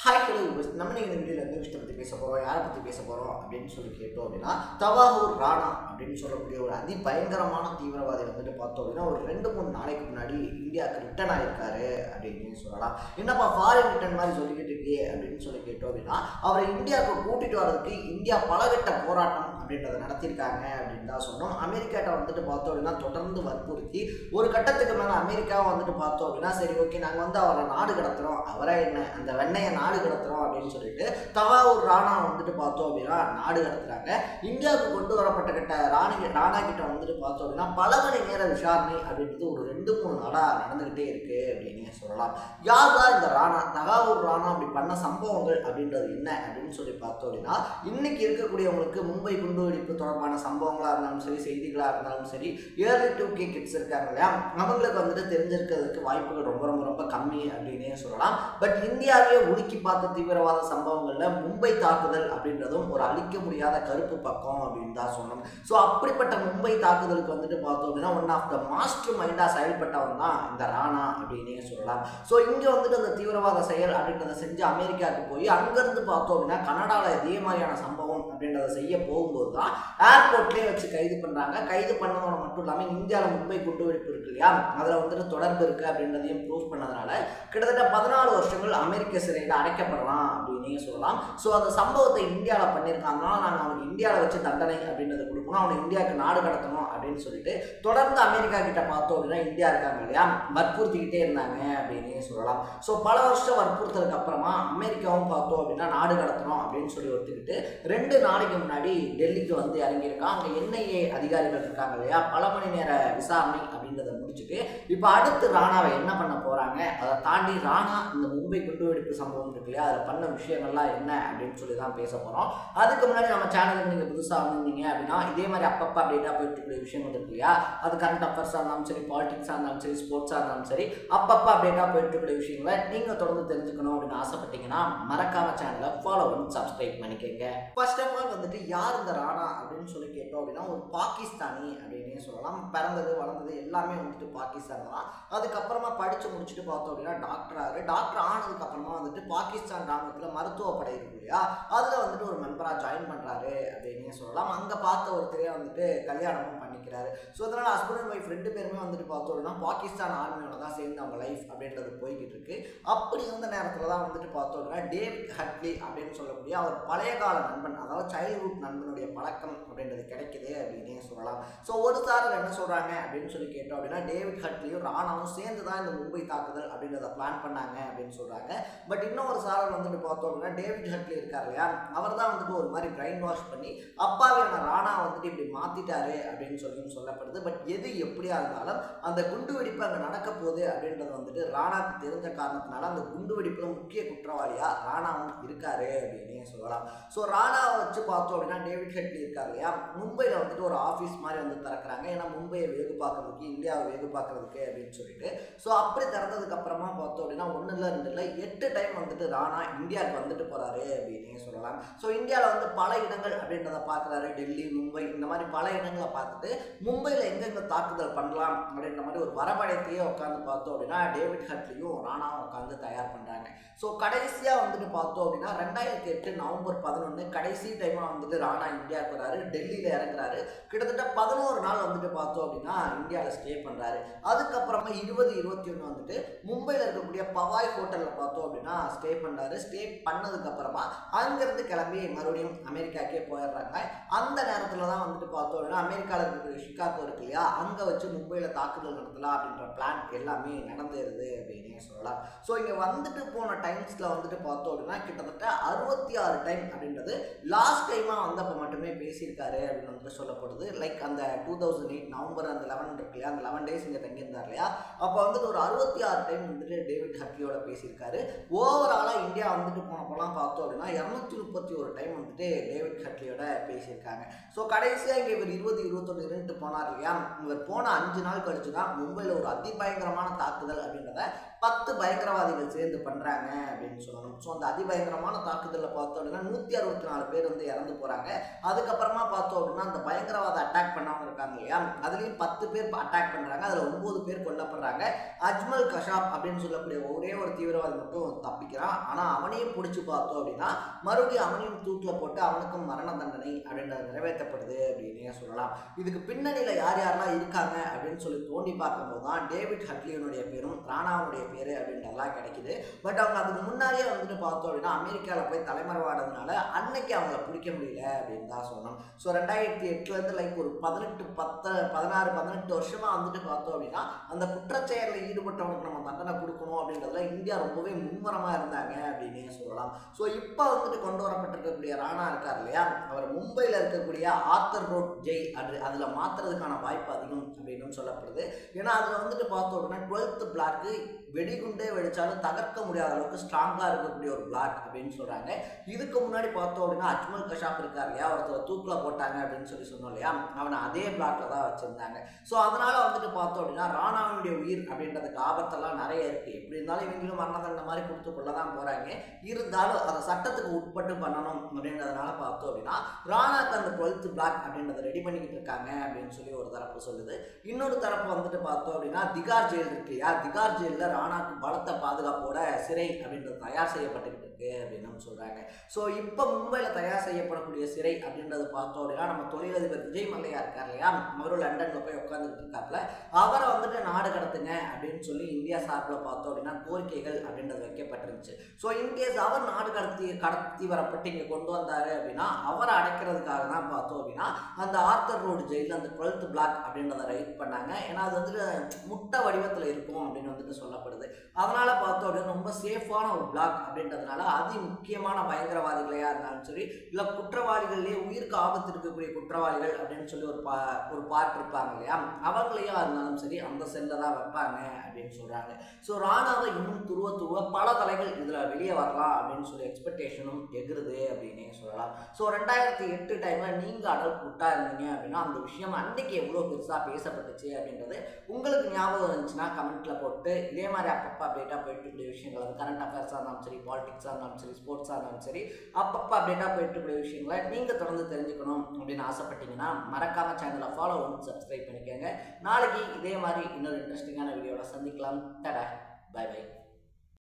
Hi hello நம்ம இந்த வீடியோவில் எந்த விஷயத்தை பற்றி பேச போகிறோம், யாரை பற்றி பேச போகிறோம் அப்படின்னு சொல்லி கேட்டோம் அப்படின்னா, தவாஹூர் ராணா அப்படின்னு சொல்லக்கூடிய ஒரு பயங்கரமான தீவிரவாதி வந்துட்டு பார்த்தோம் அப்படின்னா ஒரு 2-3 நாளைக்கு முன்னாடி இந்தியாவுக்கு ரிட்டர்ன் ஆகிருக்காரு அப்படின்னு சொல்லலாம். என்னப்பா ஃபாரின் ரிட்டர்ன் மாதிரி சொல்லிக்கிட்டு இருக்கே அப்படின்னு சொல்லி கேட்டோம் அப்படின்னா, அவரை இந்தியாவுக்கு கூட்டிகிட்டு வர்றதுக்கு இந்தியா பலகட்ட போராட்டம் அப்படின்றத நடத்தியிருக்காங்க அப்படின்னு தான் சொன்னோம். அமெரிக்காட்ட வந்துட்டு பார்த்தோம் அப்படின்னா தொடர்ந்து வற்புறுத்தி ஒரு கட்டத்துக்கு மேலே அமெரிக்காவை வந்துட்டு பார்த்தோம் அப்படின்னா, சரி ஓகே நாங்கள் வந்து அவரை நாடு கடத்துகிறோம், அவரை என்ன அந்த வெண்ணையை நாடு கடத்துறோம் அப்படின்னு சொல்லிட்டு தவாஹூர் ராணா வந்துட்டு பார்த்தோம் அப்படின்னா நாடு கடத்துறாங்க. இந்தியாவுக்கு கொண்டு வரப்பட்ட ராணா கிட்ட வந்துட்டு பார்த்தோம் அப்படின்னா பல மணி நேர விசாரணை அப்படின்றது ஒரு 2-3 நாளா நடந்துகிட்டே இருக்கு அப்படின்னு சொல்லலாம். யார் தான் இந்த ராணா, தவாஹூர் ராணா அப்படி பண்ண சம்பவங்கள் அப்படின்றது என்ன அப்படின்னு சொல்லி பார்த்தோம் அப்படின்னா, இன்னைக்கு இருக்கக்கூடியவங்களுக்கு மும்பை குண்டுவெடிப்பு தொடர்பான சம்பவங்களா இருந்தாலும் சரி, செய்திகளா இருந்தாலும் சரி, ஏர்லி 2K கிட்ஸ் இருக்காங்க இல்லையா, அவங்களுக்கு வந்துட்டு தெரிஞ்சிருக்கிறதுக்கு வாய்ப்புகள் ரொம்ப ரொம்ப ரொம்ப கம்மி அப்படின்னே சொல்லலாம். பட் இந்தியாவே உலுக்கி பார்த்த தீவிரவாத சம்பவங்கள்ல மும்பை தாக்குதல் அப்படின்றதும் ஒரு அழிக்க முடியாத கருப்பு பக்கம் அப்படின்னு தான் சொன்னோம். ஸோ அப்படிப்பட்ட மும்பை தாக்குதலுக்கு வந்துட்டு பார்த்தோம் அப்படின்னா ஒன் ஆஃப் த மாஸ்டர் மைண்டா செயல்பட்டவன் தான் இந்த ராணா அப்படின்னே சொல்லலாம். ஸோ இங்க வந்துட்டு அந்த தீவிரவாத செயல் அப்படின்றத செஞ்சு அமெரிக்காவுக்கு போய் அங்கிருந்து பார்த்தோம் அப்படின்னா கனடாவில் இதே மாதிரியான சம்பவம் அப்படின்றத செய்ய போகும்போது தான் ஏர்போர்ட்லேயே வச்சு கைது பண்றாங்க. கைது பண்ணதோட மட்டும் இல்லாமல் இந்தியாவில் மும்பை குண்டுவெடிப்பு இருக்கு இல்லையா, அதில் வந்துட்டு தொடர்பு இருக்கு அப்படின்றதையும் ப்ரூவ் பண்ணதுனால கிட்டத்தட்ட 14 வருஷங்கள் அமெரிக்க சிறையில் அடைக்கப்படலாம் அப்படின்னே சொல்லலாம். ஸோ அந்த சம்பவத்தை இந்தியாவில் பண்ணியிருக்காங்கன்னா நாங்கள் அவனுக்கு இந்தியாவில் வச்சு தண்டனை அப்படின்றத கொடுக்கணும், அவனை இந்தியாவுக்கு நாடு கடத்தணும் அப்படின்னு சொல்லிட்டு தொடர்ந்து அமெரிக்கா கிட்ட பார்த்தோம் அப்படின்னா இந்தியா இருக்காங்க இல்லையா வற்புறுத்திக்கிட்டே இருந்தாங்க அப்படின்னே சொல்லலாம். ஸோ பல வருஷம் வற்புறுத்தலுக்கு அப்புறமா அமெரிக்காவும் பார்த்தோம் அப்படின்னா நாடு கடத்தணும் அப்படின்னு சொல்லி ஒத்துக்கிட்டு 2 நாளைக்கு முன்னாடி டெல்லிக்கு வந்து இறங்கியிருக்கான். அங்கே NIA அதிகாரிகள் இருக்காங்க இல்லையா, பல மணி நேர விசாரணை அப்படின்றத முடிச்சுட்டு இப்போ அடுத்து ராணாவை என்ன பண்ண போறாங்க, அதை தாண்டி ராணா இந்த மும்பை குண்டுவெடிப்பு சம்பவம் இருக்கு இல்லையா அதில் பண்ண விஷயங்கள்லாம் என்ன அப்படின்னு சொல்லி தான் பேச போகிறோம். அதுக்கு முன்னாடி நம்ம சேனலுக்கு நீங்கள் புதுசாக வந்திருந்தீங்க அப்படின்னா இதே மாதிரி அப்பப்போ அப்டேட்டாக போயிட்டு இருக்கிற விஷயங்கள் இருக்கு இல்லையா, அது கரண்ட் அஃபேர்ஸாக இருந்தாலும் சரி, பாலிடிக்ஸாக இருந்தாலும் சரி, ஸ்போர்ட்ஸாக இருந்தாலும் சரி, அப்பப்போ அப்டேட்டாக போயிட்டு இருக்கிற விஷயங்களை நீங்கள் தொடர்ந்து தெரிஞ்சுக்கணும் அப்படின்னு ஆசைப்பட்டீங்கன்னா மறக்காம சேனலை ஃபாலோ பண்ணி சப்ஸ்கிரைப் பண்ணிக்கோங்க. ஃபர்ஸ்ட் ஆஃப் ஆல் வந்துட்டு யார் இந்த ராணா அப்படின்னு சொல்லி கேட்டோம் அப்படின்னா ஒரு பாகிஸ்தானி அப்படின்னே சொல்லலாம். பிறந்தது வளர்ந்தது எல்லாமே வந்துட்டு பாகிஸ்தான் தான். அதுக்கப்புறமா படித்து முடிச்சுட்டு பார்த்தோம் அப்படின்னா டாக்டர் ஆனதுக்கு அப்புறமா வந்துட்டு பாகிஸ்தான் ராணுவத்தில் மருத்துவ படை இருக்கு இல்லையா அதில் வந்துட்டு ஒரு மெம்பராக ஜாயின் பண்ணுறாரு அப்படின்னே சொல்லலாம். அங்கே பார்த்த ஒருத்தரையே வந்துட்டு கல்யாணமும் பண்ணிக்கிறாரு. ஸோ அதனால் ஹஸ்பண்ட் அண்ட் ஒய்ஃப் 2 பேருமே வந்துட்டு பார்த்தோம் அப்படின்னா பாகிஸ்தான் ஆர்மியோட தான் சேர்ந்து அவங்க லைஃப் அப்படின்றது போய்கிட்டு இருக்கு. அப்படி இருந்த நேரத்தில் தான் வந்துட்டு பார்த்தோம் அப்படின்னா டேவிட் ஹட்லி அப்படின்னு சொல்லக்கூடிய அவர் பழைய கால நண்பன், அதாவது சைல்ட்ஹுட் நண்பனுடைய பழக்கம் அப்படின்றது கிடைக்குது அப்படின்னே சொல்லலாம். ஸோ ஒரு சாரர் என்ன சொல்கிறாங்க அப்படின்னு சொல்லி கேட்டோம் அப்படின்னா டேவிட் ஹட்லியும் ராணாவும் சேர்ந்து தான் இந்த மும்பை தாக்குதல் அப்படின்றத பிளான் பண்ணாங்க அப்படின்னு சொல்கிறாங்க. பட் இன்னொரு சாரர் வந்துட்டு பார்த்தோம் அப்படின்னா டேவிட் ஹட்லி இருக்கார் இல்லையா, அவர் தான் வந்துட்டு ஒரு மாதிரி பிரைன் வாஷ் பண்ணி அப்பாவியான ராணா வந்துட்டு இப்படி மாற்றிட்டாரு அப்படின்னு சொல்லியும் சொல்லப்படுது. பட் எது எப்படியா இருந்தாலும் அந்த குண்டு வெடிப்பு அங்கே நடக்க போகுது அப்படின்றது வந்துட்டு ராணாக்கு தெரிஞ்ச காரணத்தினால அந்த குண்டு வெடிப்பில் முக்கிய குற்றவாளியாக ராணாவும் இருக்காரு அப்படின்னே சொல்லலாம். ஸோ ராணாவை வச்சு பார்த்தோம் அப்படின்னா டேவிட் ஹட்லி இருக்கார் இல்லையா, மும்பையில் வந்துட்டு ஒரு ஆஃபீஸ் மாதிரி வந்து திறக்கிறாங்க. ஏன்னா மும்பையை வேகு பார்க்கறதுக்கு, இந்தியாவை வேகு பார்க்கறதுக்கு அப்படின்னு சொல்லிட்டு. ஸோ அப்படி திறந்ததுக்கு அப்புறமா பார்த்தோம் அப்படின்னா 1 இல்லை 2 இல்லை 8 டைம் வந்துட்டு ராணா இந்தியாவுக்கு வந்துட்டு போறாரு அப்படின்னே சொல்லலாம். ஸோ இந்தியாவில் வந்து பல இடங்கள் அப்படின்றத பார்க்குறாரு, டெல்லி, மும்பை இந்த மாதிரி பல இடங்களை பார்த்துட்டு மும்பையில் எங்கெங்கே தாக்குதல் பண்ணலாம் அப்படின்ற மாதிரி ஒரு வரப்படைத்தையே உட்காந்து பார்த்தோம் அப்படின்னா டேவிட் ஹட்லியும் ராணாவும் உட்காந்து தயார் பண்ணுறாங்க. ஸோ கடைசியாக வந்துட்டு பார்த்தோம் அப்படின்னா 2008 நவம்பர் 11 கடைசி டைமாக வந்துட்டு ராணா இந்தியாவுக்கு வராரு, டெல்லியில் இறங்குறாரு. கிட்டத்தட்ட 11 நாள் வந்துட்டு பார்த்தோம் அப்படின்னா இந்தியாவில் ஸ்டே பண்ணுறாரு. அதுக்கப்புறமா 20-21 வந்துட்டு மும்பையில் இருக்கக்கூடிய பவாய் ஹோட்டலில் பார்த்தோம் அப்படின்னா ஸ்டே பண்ணுறாரு. ஸ்டே பண்ணதுக்கு அப்புறமா அங்கேருந்து கிளம்பி மறுபடியும் அமெரிக்காக்கே போயிடுறாங்க. அந்த நேரத்தில் தான் வந்துட்டு பார்த்தோம் அப்படின்னா அமெரிக்காவில் இருக்கக்கூடிய சிகாகோ இருக்கு இல்லையா, அங்கே வச்சு மும்பையில் தாக்குதல் நடத்தலாம் அப்படின்ற பிளான் எல்லாமே நடந்துருது அப்படின்னே சொல்லலாம். ஸோ இங்கே வந்துட்டு போன டைம்ஸில் வந்துட்டு பார்த்தோம் அப்படின்னா கிட்டத்தட்ட 66 டைம் அப்படின்றது லாஸ்ட் டைமாக வந்தப்போ மட்டுமே பேசியிருக்காரு அப்படின்னு வந்து சொல்லப்படுது. லைக் அந்த 2008 நவம்பர் அந்த 11 இருக்கு இல்லையா, அந்த 11 டேஸ் இங்கே தங்கியிருந்தார் இல்லையா, அப்போ வந்துட்டு ஒரு 66 டைம் வந்துட்டு டேவிட் ஹட்லியோட பேசியிருக்காரு. ஓவராலாக இந்தியா வந்துட்டு போனப்போலாம் பார்த்தோம் அப்படின்னா 231 டைம் வந்துட்டு டேவிட் ஹட்லியோட பேசியிருக்காங்க. ஸோ கடைசியாக இங்கே இவர் 20-21 இருந்துட்டு போனார் இல்லையா, இவர் போன 5 நாள் கழிச்சு தான் மும்பையில் ஒரு அதிபயங்கரமான தாக்குதல் அப்படின்றத 10 பயங்கரவாதிகள் சேர்ந்து பண்ணுறாங்க அப்படின்னு சொல்லணும். ஸோ அந்த அதிபயங்கரமான தாக்குதலில் பார்த்தோம் அப்படின்னா 164 பேர் வந்து இறந்து போகிறாங்க. அதுக்கப்புறமா பார்த்தோம் அப்படின்னா அந்த பயங்கரவாத அட்டாக் பண்ணவங்க இருக்காங்க இல்லையா, அதுலேயும் 10 பேர் அட்டாக் பண்ணுறாங்க. அதில் 9 பேர் கொல்லப்படுறாங்க. அஜ்மல் கஷாப் அப்படின்னு சொல்லக்கூடிய ஒரே ஒரு தீவிரவாதி மட்டும் தப்பிக்கிறான். ஆனால் அவனையும் பிடிச்சி பார்த்தோம் அப்படின்னா மறுபடியும் அவனையும் தூக்கில் போட்டு அவனுக்கும் மரண தண்டனை அப்படின்றது நிறைவேற்றப்படுது அப்படின்னே சொல்லலாம். இதுக்கு பின்னணியில் யார் யாரெல்லாம் இருக்காங்க அப்படின்னு சொல்லி தோண்டி பார்க்கும்போது தான் டேவிட் ஹட்லியனுடைய பேரும் ராணாவுடைய பேர் அப்படின்றதெல்லாம் கிடைக்குது. பட் அவங்க அதுக்கு முன்னாடியே வந்துட்டு பார்த்தோம் அப்படின்னா அமெரிக்காவில் போய் தலைமறைவாடுறதுனால அன்னைக்கு அவங்கள பிடிக்க முடியல அப்படின்னு தான் சொல்லணும். ஸோ 2008 லைக் ஒரு 18 வருஷமாக வந்துட்டு பார்த்தோம் அப்படின்னா அந்த குற்றச்செயலில் ஈடுபட்டவனுக்கு நம்ம தண்டனை கொடுக்கணும் அப்படின்றதுல இந்தியா ரொம்பவே மும்முரமாக இருந்தாங்க அப்படின்னே சொல்லலாம். ஸோ இப்போ வந்துட்டு கொண்டு வரப்பட்டிருக்கக்கூடிய ராணா இருக்கார் இல்லையா, அவர் மும்பையில் இருக்கக்கூடிய ஆர்த்தர் ரோட் ஜெயில் அதில் மாற்றுறதுக்கான வாய்ப்பு அதிகம் அப்படின்னு சொல்லப்படுது. ஏன்னா அதில் வந்துட்டு பார்த்தோம் அப்படின்னா 12th பிளாக்கு வெடிகுண்டே வெடிச்சாலும் தகர்க்க முடியாத அளவுக்கு ஸ்ட்ராங்காக இருக்கக்கூடிய ஒரு பிளாக் அப்படின்னு சொல்கிறாங்க. இதுக்கு முன்னாடி பார்த்தோம் அப்படின்னா அஜ்மல் கஷாப் இருக்கார் இல்லையா, ஒருத்தர் தூக்கில் போட்டாங்க அப்படின்னு சொல்லி சொன்னோம் இல்லையா, அவனை அதே பிளாக்கில் தான் வச்சுருந்தாங்க. ஸோ அதனால் வந்துட்டு பார்த்தோம் அப்படின்னா ராணாவுடைய உயிர் அப்படின்றதுக்கு ஆபத்தெல்லாம் நிறைய இருக்குது. எப்படி இருந்தாலும் இவங்களும் மரண தண்டனை மாதிரி கொடுத்து கொள்ள தான் போகிறாங்க. இருந்தாலும் அதை சட்டத்துக்கு உட்பட்டு பண்ணணும் அப்படின்றதுனால பார்த்தோம் அப்படின்னா ராணாக்கு அந்த 12th பிளாக் அப்படின்றத ரெடி பண்ணிக்கிட்டு இருக்காங்க அப்படின்னு சொல்லி ஒரு தரப்பு சொல்லுது. இன்னொரு தரப்பு வந்துட்டு பார்த்தோம் அப்படின்னா திகார் ஜெயில் இருக்கு இல்லையா, திகார் ஜெயிலில் ராணாக்கு பலத்த பாதுகாப்போட சிறை அப்படின்றது தயார் செய்யப்பட்டுக்கிட்டு இருக்கு அப்படின்னு சொல்கிறாங்க. ஸோ இப்போ மும்பையில் தயார் செய்யப்படக்கூடிய சிறை அப்படின்றது பார்த்தோம் அப்படின்னா நம்ம தொழிலதிபர் விஜய் மல்லையா இருக்கார் இல்லையா, அவரும் லண்டனில் போய் உட்காந்துட்டு இருக்காப்புல, அவரை வந்துட்டு நாடு கடத்துங்க அப்படின்னு சொல்லி இந்தியா சார்பில் பார்த்தோம் அப்படின்னா கோரிக்கைகள் அப்படின்றது வைக்கப்பட்டிருந்துச்சு. ஸோ இன்கேஸ் அவர் நாடு கடத்தி வரப்பட்டு இங்கே கொண்டு வந்தார் அப்படின்னா அவரை அடைக்கிறதுக்காக தான் பார்த்தோம் அப்படின்னா அந்த ஆர்த்தர் ரோடு ஜெயிலில் அந்த 12th பிளாக் அப்படின்றத ரைட் பண்ணாங்க. ஏன்னா அது வந்துட்டு முட்டை வடிவத்தில் இருக்கும் அப்படின்னு வந்துட்டு சொல்லப்படுது. அதனால் பார்த்தோம் அப்படின்னா ரொம்ப சேஃபான ஒரு பிளாக் அப்படின்றதுனால அதி முக்கியமான பயங்கரவாதிகளையா இருந்தாலும் சரி, இல்லை குற்றவாளிகள்லேயே உயிருக்கு ஆபத்து இருக்கக்கூடிய குற்றவாளிகள் அப்படின்னு சொல்லி ஒரு பார்ட் இருப்பாங்க இல்லையா, அவங்களையா இருந்தாலும் சரி அந்த செல்லில் தான் வைப்பாங்க அப்படின்னு சொல்கிறாங்க. ஸோ ராணாவை இன்னும் துருவ பல தலைகள் இதில் வெளியே வரலாம் அப்படின்னு சொல்லி எக்ஸ்பெக்டேஷனும் எகிருது அப்படின்னே சொல்லலாம். ஸோ 2008 டைமில் நீங்கள் அடல்ட் புட்டாக இருந்தீங்க அப்படின்னா அந்த விஷயம் அன்றைக்கி எவ்வளோ பெருசாக பேசப்பட்டுச்சு அப்படின்றது உங்களுக்கு ஞாபகம் இருந்துச்சுன்னா கமெண்ட்டில் போட்டு இதே மாதிரி அப்பப்போ அப்டேட்டாக போயிட்டு இருக்கக்கூடிய விஷயங்கள் அது கரண்ட் அஃபேர்ஸாக இருந்தாலும் சரி, பாலிடிக்ஸாக இருந்தாலும் சரி, ஸ்போர்ட்ஸாக இருந்தாலும் சரி, அப்பப்போ அப்டேட்டாக போயிட்டு இருக்கக்கூடிய விஷயங்களை நீங்கள் தொடர்ந்து தெரிஞ்சுக்கணும் அப்படின்னு ஆசைப்பட்டீங்கன்னா மறக்காம சேனலை ஃபாலோ பண்ணி சப்ஸ்கிரைப் பண்ணிக்கோங்க. நாளைக்கு இதே மாதிரி இன்னொரு இன்ட்ரெஸ்டிங்கான வீடியோவில் சந்திக்கலாம். டடா, பை பை.